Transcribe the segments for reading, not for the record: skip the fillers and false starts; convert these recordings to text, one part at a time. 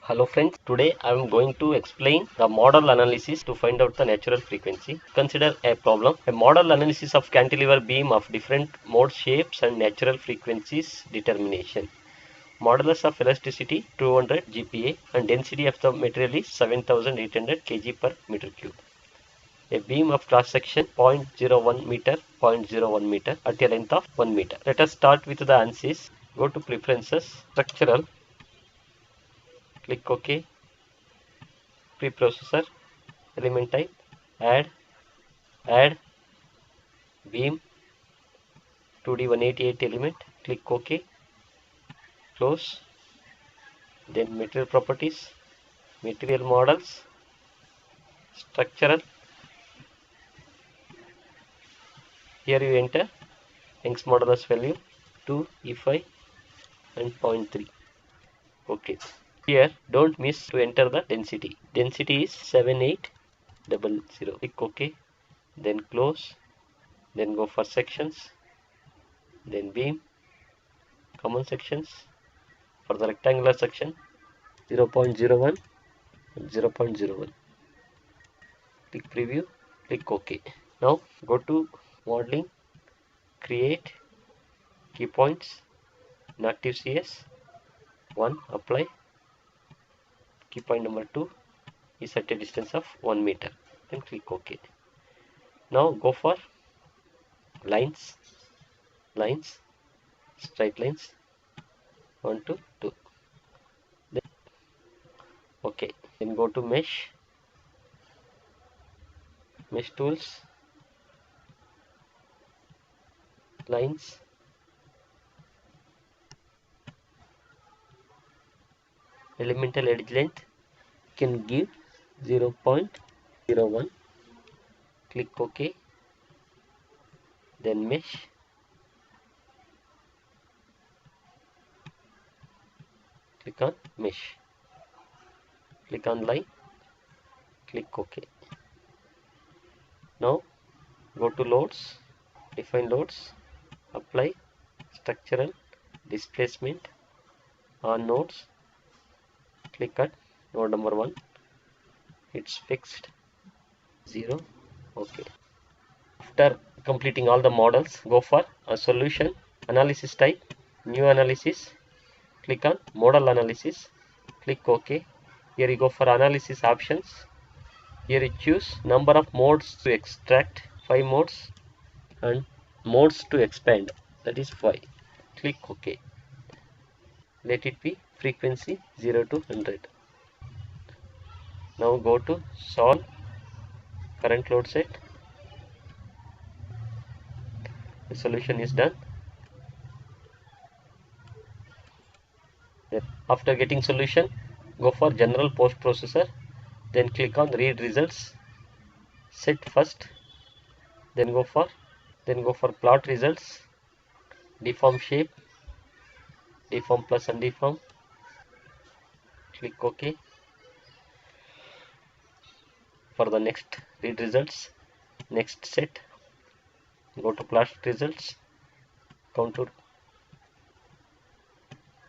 Hello friends, today I am going to explain the modal analysis to find out the natural frequency. Consider a problem. A modal analysis of cantilever beam of different mode shapes and natural frequencies determination. Modulus of elasticity 200 GPa and density of the material is 7800 kg per meter cube. A beam of cross section 0.01 meter, 0.01 meter at a length of 1 meter. Let us start with the ANSYS. Go to preferences, structural, click OK. Preprocessor, element type, add beam 2D 188 element, click OK, close. Then material properties, material models, structural. Here you enter Young's modulus value 2, E5 and 0.3. OK. Here don't miss to enter the density. Density is 7800. Click OK. Then close. Then go for sections. Then beam. Common sections. For the rectangular section 0.01 and 0.01. Click preview. Click OK. Now go to modeling. Create key points. Inactive CS. 1. Apply. Key point number 2 is at a distance of 1 meter. Then click OK. Now go for lines, straight lines 1 to 2. Then OK. Then go to mesh tools, lines, elemental edge length can give 0.01. Click OK. Then mesh, click on mesh, click on line, click OK. Now go to loads, define loads, apply structural, displacement on nodes, click at node number 1, it's fixed 0. OK. After completing all the models, go for a solution, analysis type, new analysis, click on modal analysis, click OK. Here you go for analysis options. Here you choose number of modes to extract, 5 modes, and modes to expand, that is 5. Click OK. Let it be frequency 0 to 100. Now go to solve current load set. The solution is done. After getting solution, go for general post processor, then click on read results, set first, then go for plot results, deform shape, deform plus undeform, click OK. For the next read results, next set, go to plot results, contour.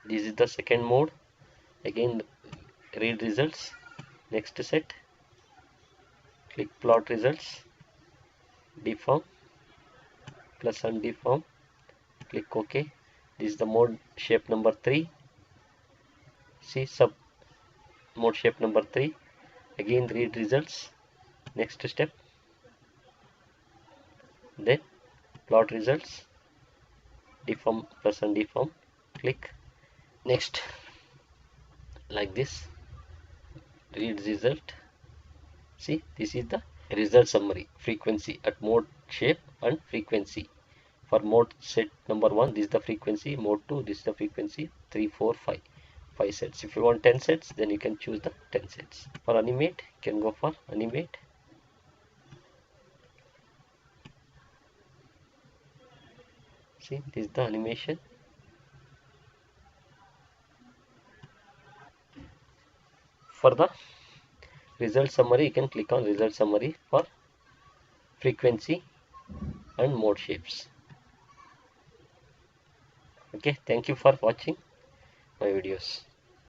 This is the second mode. Again read results, next set, click plot results, deform plus undeform, click OK. This is the mode shape number 3. See sub mode shape number 3. Again read results, next step, then plot results, deform plus undeform, click next, like this, read result. See, this is the result summary, frequency at mode shape and frequency. For mode set number 1, this is the frequency, mode 2, this is the frequency, 3, 4, 5. 5 sets. If you want 10 sets, then you can choose the 10 sets. For animate, you can go for animate. See, this is the animation. For the result summary, you can click on result summary for frequency and mode shapes. Okay, thank you for watching my videos.